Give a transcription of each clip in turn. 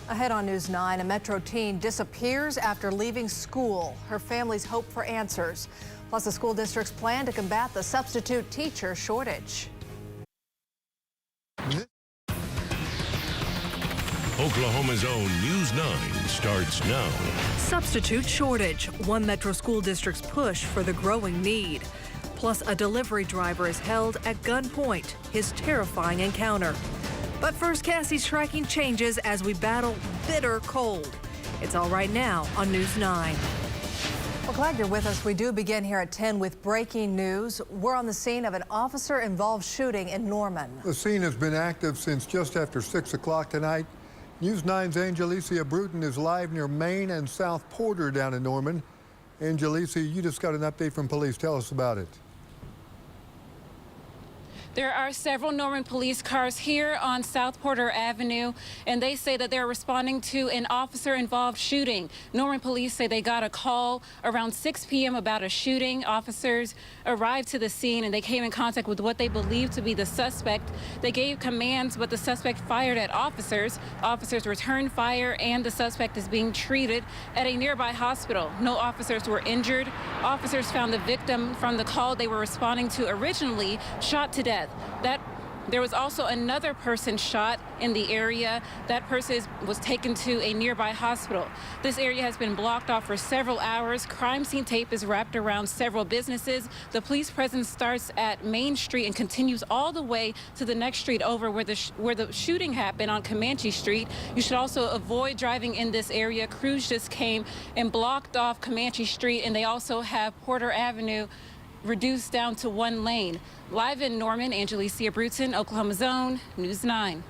Ahead on News 9, a Metro teen disappears after leaving school. Her family's hope for answers. Plus, the school district's plan to combat the substitute teacher shortage. Oklahoma's own News 9 starts now. Substitute shortage, one Metro school district's push for the growing need. Plus, a delivery driver is held at gunpoint, his terrifying encounter. But first, Cassie's tracking changes as we battle bitter cold. It's all right now on News 9. We're glad you're with us. We do begin here at 10 with breaking news. We're on the scene of an officer-involved shooting in Norman. The scene has been active since just after 6 o'clock tonight. News 9's Angelicia Bruton is live near Main and South Porter down in Norman. Angelicia, you just got an update from police. Tell us about it. There are several Norman police cars here on South Porter Avenue, and they say that they're responding to an officer-involved shooting. Norman police say they got a call around 6 p.m. about a shooting. Officers arrived to the scene, and they came in contact with what they believe to be the suspect. They gave commands, but the suspect fired at officers. Officers returned fire, and the suspect is being treated at a nearby hospital. No officers were injured. Officers found the victim from the call they were responding to originally shot to death. There was also another person shot in the area. That person was taken to a nearby hospital. This area has been blocked off for several hours. Crime scene tape is wrapped around several businesses. The police presence starts at Main Street and continues all the way to the next street over where the shooting happened on Comanche Street. You should also avoid driving in this area. Crews just came and blocked off Comanche Street, and they also have Porter Avenue reduced down to one lane. Live in Norman, Angelicia Bruton, Oklahoma's own News 9.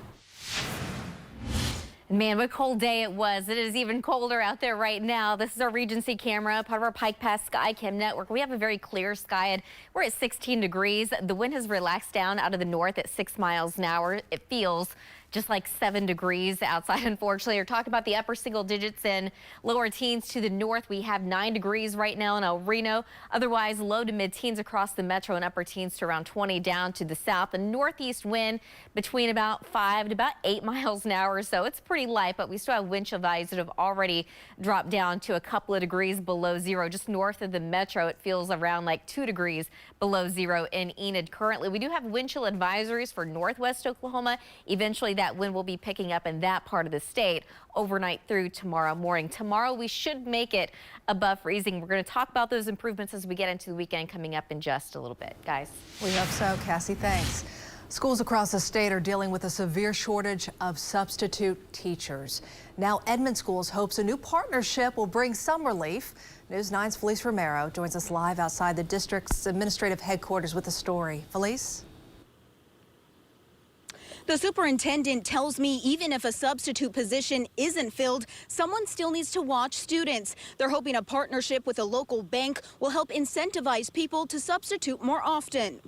Man, what a cold day it was. It is even colder out there right now. This is our Regency camera, part of our Pike Pass Sky Cam network. We have a very clear sky, and we're at 16 degrees. The wind has relaxed down out of the north at 6 miles an hour. It feels just like 7 degrees outside, unfortunately. We're talking about the upper single digits and lower teens to the north. We have 9 degrees right now in El Reno. Otherwise, low to mid-teens across the metro and upper teens to around 20 down to the south. A northeast wind between about 5 to about 8 miles an hour. So it's pretty light, but we still have wind chill values that have already dropped down to a couple of degrees below zero. Just north of the metro, it feels around like 2 degrees below zero in Enid currently. We do have wind chill advisories for northwest Oklahoma. Eventually, that wind will be picking up in that part of the state overnight through tomorrow morning. Tomorrow, we should make it above freezing. We're going to talk about those improvements as we get into the weekend coming up in just a little bit, guys. We hope so, Cassie. Thanks. Schools across the state are dealing with a severe shortage of substitute teachers. Now, Edmond Schools hopes a new partnership will bring some relief. News 9's Felice Romero joins us live outside the district's administrative headquarters with the story. Felice? The superintendent tells me even if a substitute position isn't filled, someone still needs to watch students. They're hoping a partnership with a local bank will help incentivize people to substitute more often.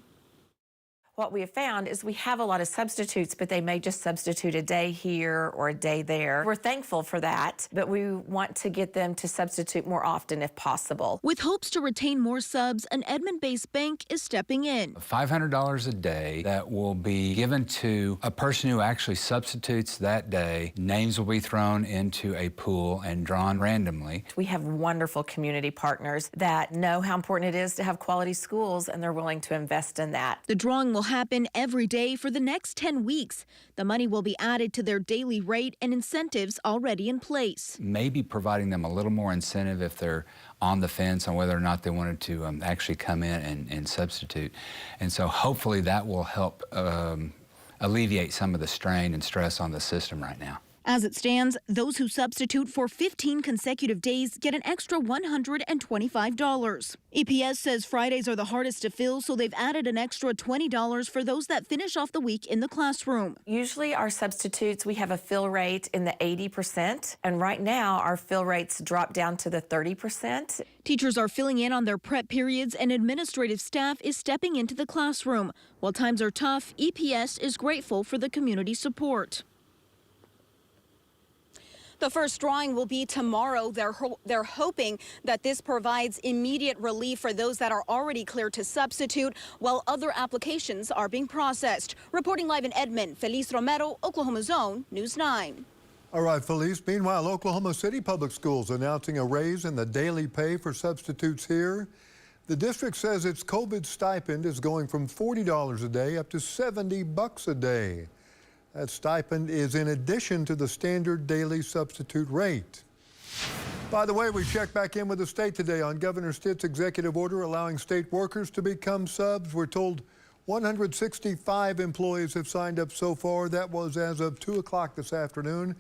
What we have found is we have a lot of substitutes, but they may just substitute a day here or a day there. We're thankful for that, but we want to get them to substitute more often if possible. With hopes to retain more subs, an Edmond-based bank is stepping in. $500 a day that will be given to a person who actually substitutes that day. Names will be thrown into a pool and drawn randomly. We have wonderful community partners that know how important it is to have quality schools, and they're willing to invest in that. The drawing will happen every day for the next 10 weeks. The money will be added to their daily rate and incentives already in place. Maybe providing them a little more incentive if they're on the fence on whether or not they wanted to actually come in and substitute. And so hopefully that will help alleviate some of the strain and stress on the system right now. As it stands, those who substitute for 15 consecutive days get an extra $125. EPS says Fridays are the hardest to fill, so they've added an extra $20 for those that finish off the week in the classroom. Usually our substitutes, we have a fill rate in the 80%, and right now our fill rates drop down to the 30%. Teachers are filling in on their prep periods, and administrative staff is stepping into the classroom. While times are tough, EPS is grateful for the community support. The first drawing will be tomorrow. They're hoping that this provides immediate relief for those that are already cleared to substitute, while other applications are being processed. Reporting live in Edmond, Felice Romero, Oklahoma's own News 9. All right, Felice. Meanwhile, Oklahoma City Public Schools announcing a raise in the daily pay for substitutes here. The district says its COVID stipend is going from $40 a day up to $70 a day. That stipend is in addition to the standard daily substitute rate. By the way, we checked back in with the state today on Governor Stitt's executive order allowing state workers to become subs. We're told 165 employees have signed up so far. That was as of 2 o'clock this afternoon.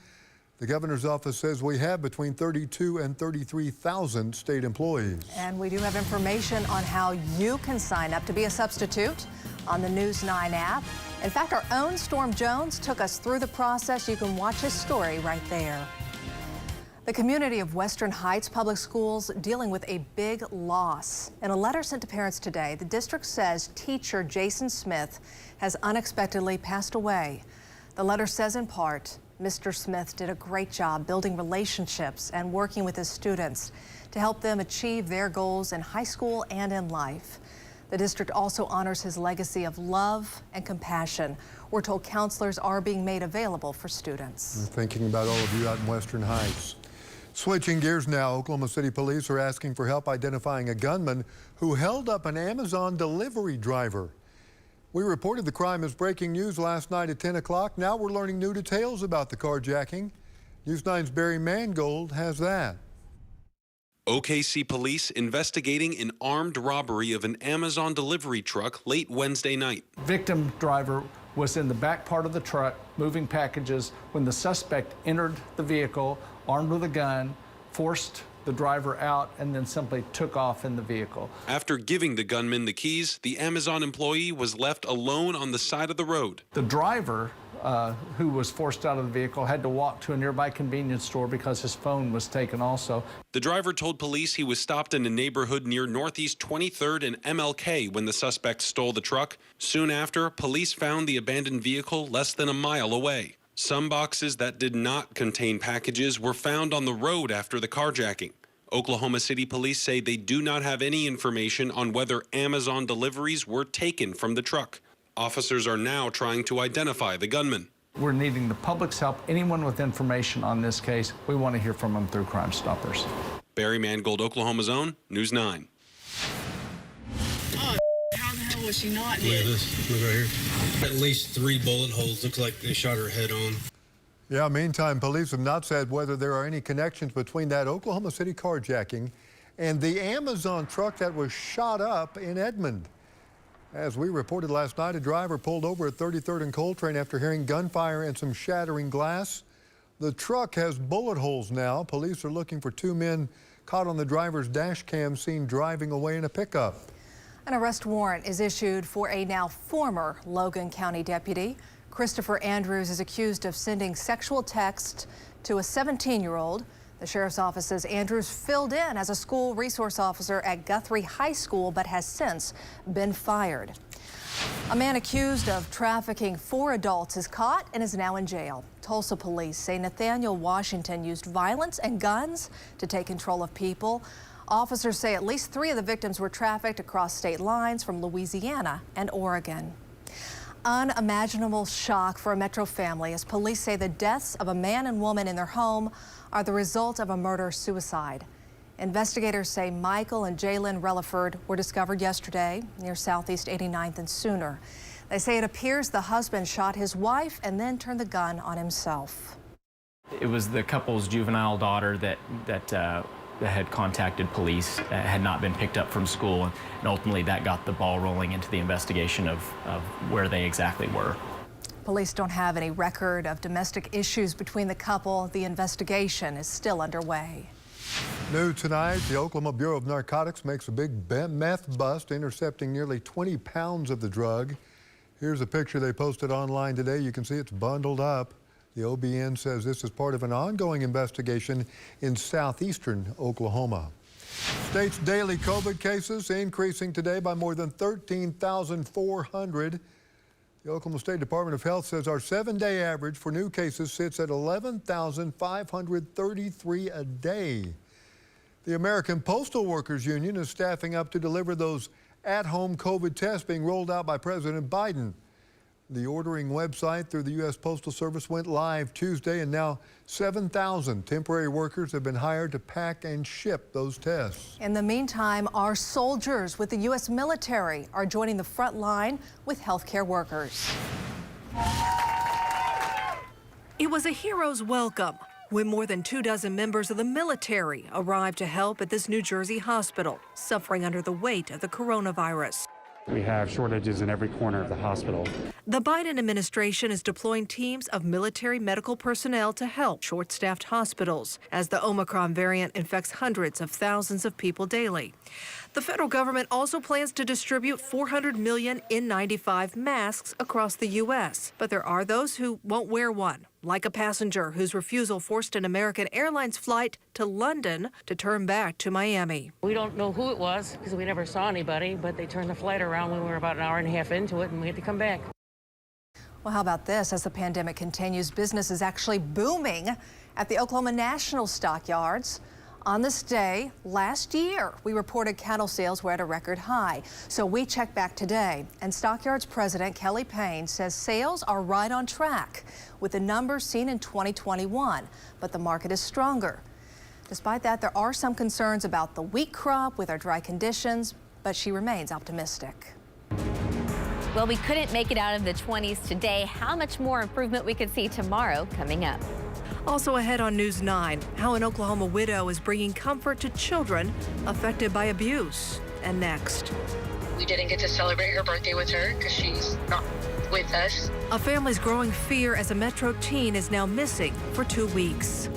The governor's office says we have between 32 and 33,000 state employees. And we do have information on how you can sign up to be a substitute on the News 9 app. In fact, our own Storm Jones took us through the process. You can watch his story right there. The community of Western Heights Public Schools dealing with a big loss. In a letter sent to parents today, the district says teacher Jason Smith has unexpectedly passed away. The letter says in part, Mr. Smith did a great job building relationships and working with his students to help them achieve their goals in high school and in life. The district also honors his legacy of love and compassion. We're told counselors are being made available for students. We're thinking about all of you out in Western Heights. Switching gears now, Oklahoma City police are asking for help identifying a gunman who held up an Amazon delivery driver. We reported the crime as breaking news last night at 10 o'clock. Now we're learning new details about the carjacking. News 9's Barry Mangold has that. OKC police investigating an armed robbery of an Amazon delivery truck late Wednesday night. Victim driver was in the back part of the truck moving packages when the suspect entered the vehicle armed with a gun, forced the driver out, and then simply took off in the vehicle. After giving the gunman the keys, the Amazon employee was left alone on the side of the road. The driver, who was forced out of the vehicle, had to walk to a nearby convenience store because his phone was taken also. The driver told police he was stopped in a neighborhood near Northeast 23rd and MLK when the suspect stole the truck. Soon after, police found the abandoned vehicle less than a mile away. Some boxes that did not contain packages were found on the road after the carjacking. Oklahoma City police say they do not have any information on whether Amazon deliveries were taken from the truck. Officers are now trying to identify the gunman. We're needing the public's help. Anyone with information on this case, we want to hear from them through Crime Stoppers. Barry Mangold, Oklahoma's own, News 9. How the hell was she not Look hit? at this. Look right here. At least 3 bullet holes. Looks like they shot her head on. Yeah, meantime, police have not said whether there are any connections between that Oklahoma City carjacking and the Amazon truck that was shot up in Edmond. As we reported last night, a driver pulled over at 33rd and Coltrane after hearing gunfire and some shattering glass. The truck has bullet holes now. Police are looking for 2 men caught on the driver's dash cam seen driving away in a pickup. An arrest warrant is issued for a now former Logan County deputy. Christopher Andrews is accused of sending sexual texts to a 17-year-old. The sheriff's office says Andrews filled in as a school resource officer at Guthrie High School, but has since been fired. A man accused of trafficking 4 adults is caught and is now in jail. Tulsa police say Nathaniel Washington used violence and guns to take control of people. Officers say at least 3 of the victims were trafficked across state lines from Louisiana and Oregon. Unimaginable shock for a Metro family as police say the deaths of a man and woman in their home are the result of a murder-suicide. Investigators say Michael and Jalen Relaford were discovered yesterday near Southeast 89th and Sooner. They say it appears the husband shot his wife and then turned the gun on himself. It was the couple's juvenile daughter that had contacted police, had not been picked up from school, and ultimately that got the ball rolling into the investigation of where they exactly were. Police don't have any record of domestic issues between the couple. The investigation is still underway. New tonight, the Oklahoma Bureau of Narcotics makes a big meth bust, intercepting nearly 20 pounds of the drug. Here's a picture they posted online today. You can see it's bundled up. The OBN says this is part of an ongoing investigation in southeastern Oklahoma. State's daily COVID cases increasing today by more than 13,400. The Oklahoma State Department of Health says our 7-day average for new cases sits at 11,533 a day. The American Postal Workers Union is staffing up to deliver those at-home COVID tests being rolled out by President Biden. The ordering website through the U.S. Postal Service went live Tuesday, and now 7,000 temporary workers have been hired to pack and ship those tests. In the meantime, our soldiers with the U.S. military are joining the front line with healthcare workers. It was a hero's welcome when more than 24 members of the military arrived to help at this New Jersey hospital, suffering under the weight of the coronavirus. We have shortages in every corner of the hospital. The Biden administration is deploying teams of military medical personnel to help short-staffed hospitals as the Omicron variant infects hundreds of thousands of people daily. The federal government also plans to distribute 400 million N95 masks across the U.S., but there are those who won't wear one, like a passenger whose refusal forced an American Airlines flight to London to turn back to Miami. We don't know who it was because we never saw anybody, but they turned the flight around when we were about an hour and a half into it, and we had to come back. Well, how about this? As the pandemic continues, business is actually booming at the Oklahoma National Stockyards. On this day last year, we reported cattle sales were at a record high. So we checked back today, and Stockyards President Kelly Payne says sales are right on track with the numbers seen in 2021, but the market is stronger. Despite that, there are some concerns about the wheat crop with our dry conditions, but she remains optimistic. Well, we couldn't make it out of the 20s today. How much more improvement we could see tomorrow coming up. Also ahead on News 9, how an Oklahoma widow is bringing comfort to children affected by abuse. And next, we didn't get to celebrate her birthday with her because she's not with us. A family's growing fear as a Metro teen is now missing for 2 weeks.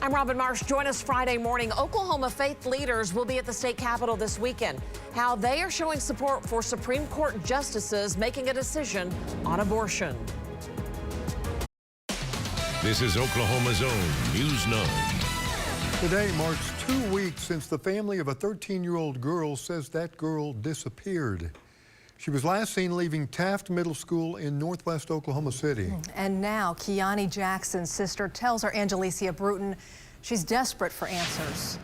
I'm Robin Marsh. Join us Friday morning. Oklahoma faith leaders will be at the state capitol this weekend. How they are showing support for Supreme Court justices making a decision on abortion. This is Oklahoma's own News 9. Today marks 2 weeks since the family of a 13-year-old girl says that girl disappeared. She was last seen leaving Taft Middle School in northwest Oklahoma City. And now Kiani Jackson's sister tells our Angelicia Bruton she's desperate for answers.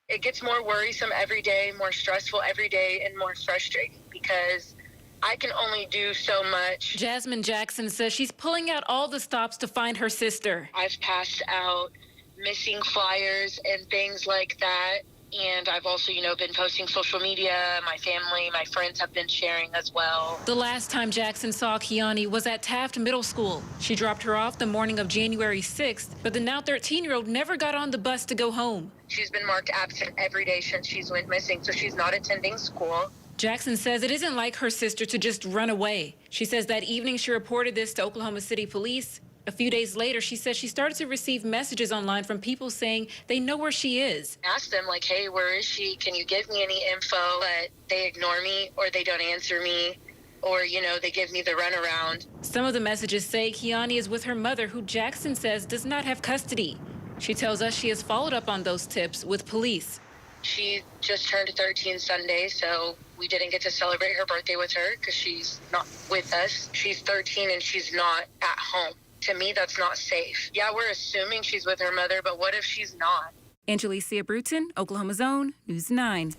It gets more worrisome every day, more stressful every day, and more frustrating because I can only do so much. Jasmine Jackson says she's pulling out all the stops to find her sister. I've passed out missing flyers and things like that. And I've also, been posting social media. My family, my friends have been sharing as well. The last time Jackson saw Kiani was at Taft Middle School. She dropped her off the morning of January 6th, but the now 13-year-old never got on the bus to go home. She's been marked absent every day since she's went missing, so she's not attending school. Jackson says it isn't like her sister to just run away. She says that evening she reported this to Oklahoma City Police. A few days later, she says she started to receive messages online from people saying they know where she is. Ask them like, hey, where is she? Can you give me any info? But they ignore me or they don't answer me or, they give me the runaround. Some of the messages say Kiani is with her mother, who Jackson says does not have custody. She tells us she has followed up on those tips with police. She just turned 13 Sunday, so we didn't get to celebrate her birthday with her because she's not with us. She's 13 and she's not at home. To me, that's not safe. Yeah, we're assuming she's with her mother, but what if she's not? Angelicia Bruton, Oklahoma's own News 9.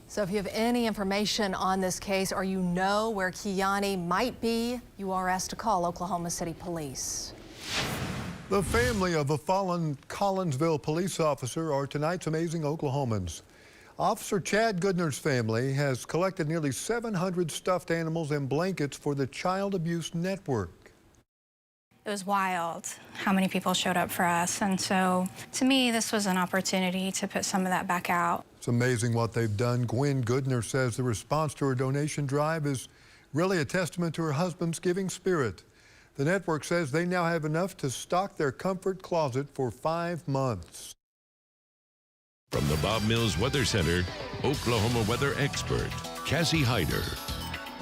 So if you have any information on this case or you know where Kiani might be, you are asked to call Oklahoma City Police. The family of a fallen Collinsville police officer are tonight's amazing Oklahomans. Officer Chad Goodner's family has collected nearly 700 stuffed animals and blankets for the Child Abuse Network. It was wild how many people showed up for us, and so to me this was an opportunity to put some of that back out. It's amazing what they've done. Gwen Goodner says the response to her donation drive is really a testament to her husband's giving spirit. The network says they now have enough to stock their comfort closet for 5 months. From the Bob Mills Weather Center, Oklahoma weather expert, Cassie Hyder.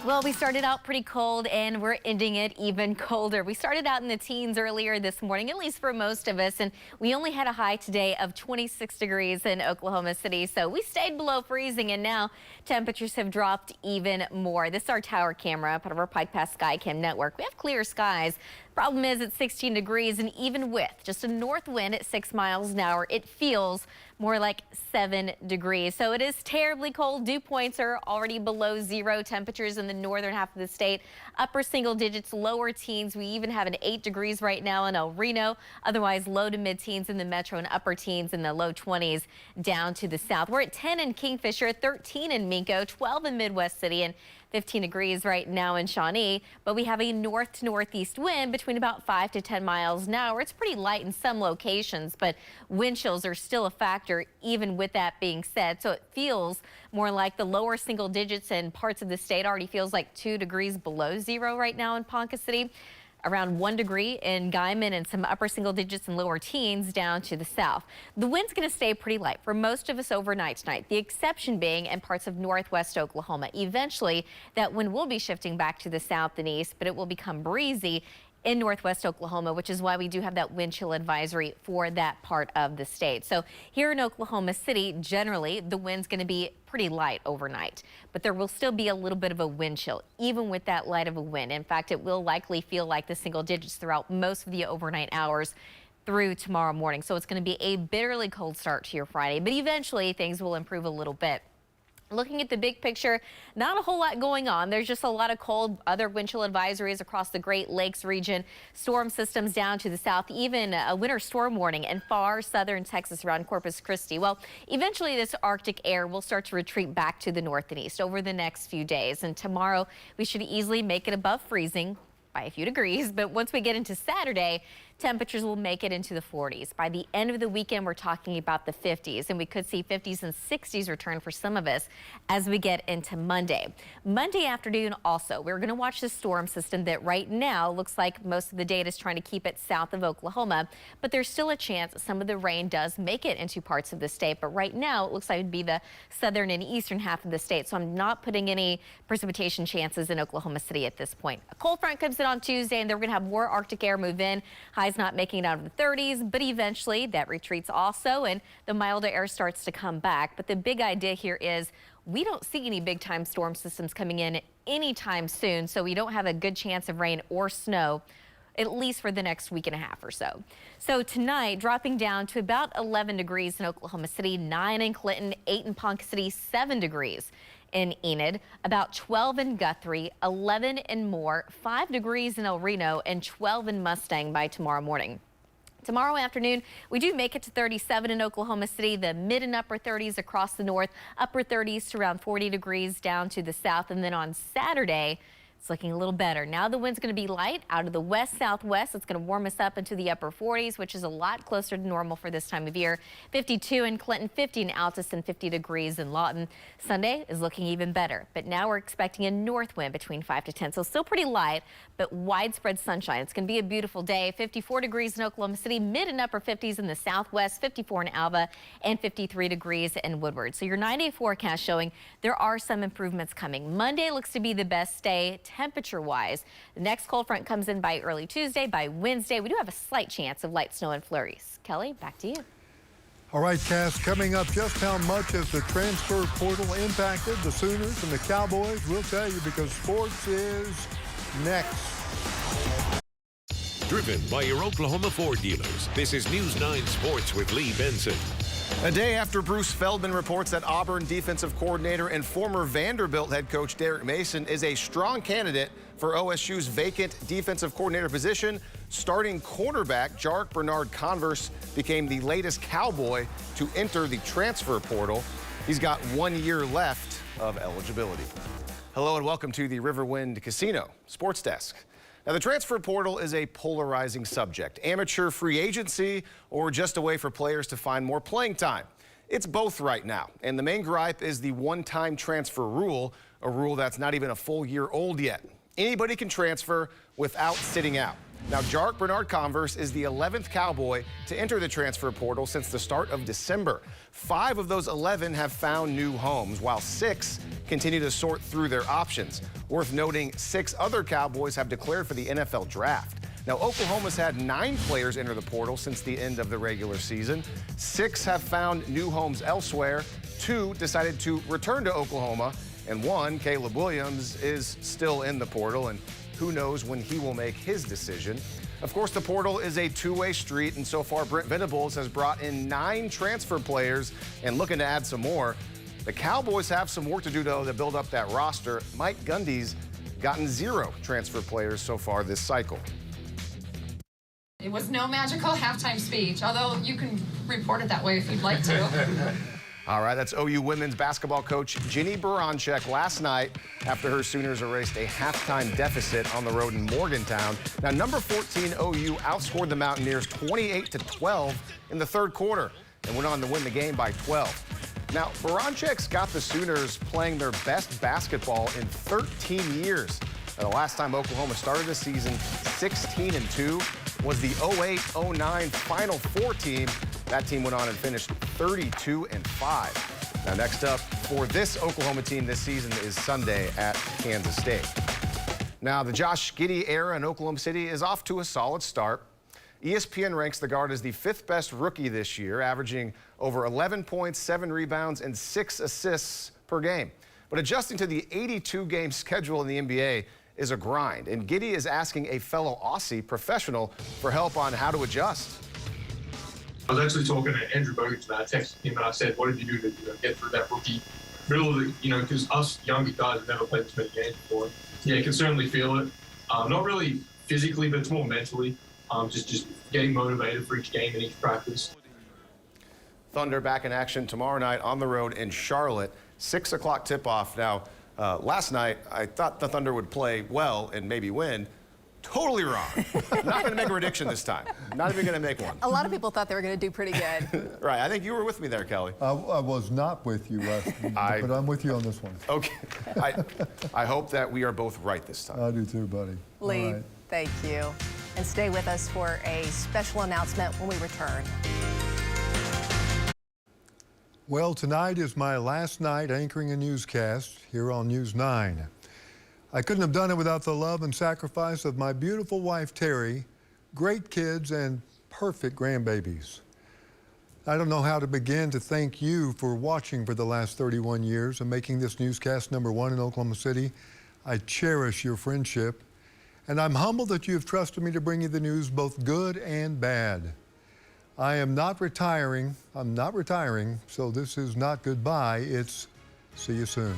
Well, we started out pretty cold and we're ending it even colder. We started out in the teens earlier this morning, at least for most of us, and we only had a high today of 26 degrees in Oklahoma City. So we stayed below freezing, and now temperatures have dropped even more. This is our tower camera, part of our Pike Pass Skycam network. We have clear skies, Problem is it's 16 degrees, and even with just a north wind at 6 miles an hour, it feels more like 7 degrees. So it is terribly cold. Dew points are already below zero. Temperatures in the northern half of the state, upper single digits, lower teens. We even have an 8 degrees right now in El Reno. Otherwise, low to mid teens in the metro and upper teens in the low 20s down to the south. We're at 10 in Kingfisher, 13 in Minco, 12 in Midwest City, and 15 degrees right now in Shawnee, but we have a north to northeast wind between about 5 to 10 miles an hour. It's pretty light in some locations, but wind chills are still a factor even with that being said. So it feels more like the lower single digits in parts of the state. Already feels like 2 degrees below zero right now in Ponca City. Around 1 degree in Guyman, and some upper single digits and lower teens down to the south. The wind's going to stay pretty light for most of us overnight tonight, the exception being in parts of northwest Oklahoma. Eventually, that wind will be shifting back to the south and east, but it will become breezy in northwest Oklahoma, which is why we do have that wind chill advisory for that part of the state. So here in Oklahoma City, generally, the wind's going to be pretty light overnight, but there will still be a little bit of a wind chill, even with that light of a wind. In fact, it will likely feel like the single digits throughout most of the overnight hours through tomorrow morning. So it's going to be a bitterly cold start to your Friday, but eventually things will improve a little bit. Looking at the big picture, not a whole lot going on. There's just a lot of cold, other wind chill advisories across the Great Lakes region, storm systems down to the south, even a winter storm warning in far southern Texas around Corpus Christi. Well, eventually this Arctic air will start to retreat back to the north and east over the next few days. And tomorrow we should easily make it above freezing by a few degrees. But once we get into Saturday, temperatures will make it into the 40s. By the end of the weekend, we're talking about the 50s, and we could see 50s and 60s return for some of us as we get into Monday. Monday afternoon also, we're going to watch the storm system that right now looks like most of the data is trying to keep it south of Oklahoma, but there's still a chance some of the rain does make it into parts of the state. But right now, it looks like it would be the southern and eastern half of the state, so I'm not putting any precipitation chances in Oklahoma City at this point. A cold front comes in on Tuesday, and they're going to have more Arctic air move in. Highs not making it out of the 30s, but eventually that retreats also, and the milder air starts to come back. But the big idea here is we don't see any big time storm systems coming in anytime soon, so we don't have a good chance of rain or snow, at least for the next week and a half or so. So tonight, dropping down to about 11 degrees in Oklahoma City, 9 in Clinton, 8 in Ponca City, 7 degrees in Enid, about 12 in Guthrie, 11 in Moore, 5 degrees in El Reno, and 12 in Mustang by tomorrow morning. Tomorrow afternoon, we do make it to 37 in Oklahoma City, the mid and upper 30s across the north, upper 30s to around 40 degrees down to the south. And then on Saturday, it's looking a little better. Now the wind's going to be light out of the west-southwest. It's going to warm us up into the upper 40s, which is a lot closer to normal for this time of year. 52 in Clinton, 50 in Altus, and 50 degrees in Lawton. Sunday is looking even better, but now we're expecting a north wind between 5 to 10, so still pretty light, but widespread sunshine. It's going to be a beautiful day. 54 degrees in Oklahoma City, mid and upper 50s in the southwest, 54 in Alva, and 53 degrees in Woodward. So your 9-day forecast showing there are some improvements coming. Monday looks to be the best day temperature-wise. The next cold front comes in by early Tuesday. By Wednesday, we do have a slight chance of light snow and flurries. Kelly, back to you. All right, Cass, coming up, just how much has the transfer portal impacted the Sooners and the Cowboys? We'll tell you because sports is next. Driven by your Oklahoma Ford dealers, this is News 9 Sports with Lee Benson. A day after Bruce Feldman reports that Auburn defensive coordinator and former Vanderbilt head coach Derek Mason is a strong candidate for OSU's vacant defensive coordinator position, starting cornerback Jark Bernard-Converse became the latest Cowboy to enter the transfer portal. He's got 1 year left of eligibility. Hello and welcome to the Riverwind Casino Sports Desk. Now, the transfer portal is a polarizing subject. Amateur free agency or just a way for players to find more playing time. It's both right now, and the main gripe is the one-time transfer rule, a rule that's not even a full year old yet. Anybody can transfer without sitting out. Now, Jark Bernard-Converse is the 11th Cowboy to enter the transfer portal since the start of December. 5 of those 11 have found new homes, while 6 continue to sort through their options. Worth noting, 6 other Cowboys have declared for the NFL draft. Now, Oklahoma's had 9 players enter the portal since the end of the regular season. 6 have found new homes elsewhere. 2 decided to return to Oklahoma, and 1, Caleb Williams, is still in the portal, and who knows when he will make his decision. Of course, the portal is a two-way street, and so far Brent Venables has brought in 9 transfer players and looking to add some more. The Cowboys have some work to do, though, to build up that roster. Mike Gundy's gotten 0 transfer players so far this cycle. It was no magical halftime speech, although you can report it that way if you'd like to. All right, that's OU women's basketball coach Ginny Baranczyk last night after her Sooners erased a halftime deficit on the road in Morgantown. Now, number 14 OU outscored the Mountaineers 28-12 in the third quarter and went on to win the game by 12. Now, Baranczyk's got the Sooners playing their best basketball in 13 years. Now, the last time Oklahoma started the season 16-2 was the 08-09 Final Four team. That team went on and finished 32-5. Now, next up for this Oklahoma team this season is Sunday at Kansas State. Now, the Josh Giddey era in Oklahoma City is off to a solid start. ESPN ranks the guard as the 5th best rookie this year, averaging over 11 points, 7 rebounds, and 6 assists per game. But adjusting to the 82-game schedule in the NBA is a grind, and Giddey is asking a fellow Aussie professional for help on how to adjust. I was actually talking to Andrew Bogut today. I texted him and I said, what did you do to get through that rookie middle of the, because us younger guys have never played this many games before. Yeah, you can certainly feel it. Not really physically, but it's more mentally. Just getting motivated for each game and each practice. Thunder back in action tomorrow night on the road in Charlotte, 6 o'clock tip-off. Now, last night, I thought the Thunder would play well and maybe win. Totally wrong. Not going to make a prediction this time. Not even going to make one. A lot of people thought they were going to do pretty good. Right. I think you were with me there, Kelly. I was not with you last week, but I'm with you on this one. Okay. I hope that we are both right this time. I do too, buddy. Lee, thank you. And stay with us for a special announcement when we return. Well, tonight is my last night anchoring a newscast here on News 9. I couldn't have done it without the love and sacrifice of my beautiful wife, Terry, great kids, and perfect grandbabies. I don't know how to begin to thank you for watching for the last 31 years and making this newscast #1 in Oklahoma City. I cherish your friendship, and I'm humbled that you have trusted me to bring you the news, both good and bad. I am not retiring. I'm not retiring, so this is not goodbye. It's see you soon.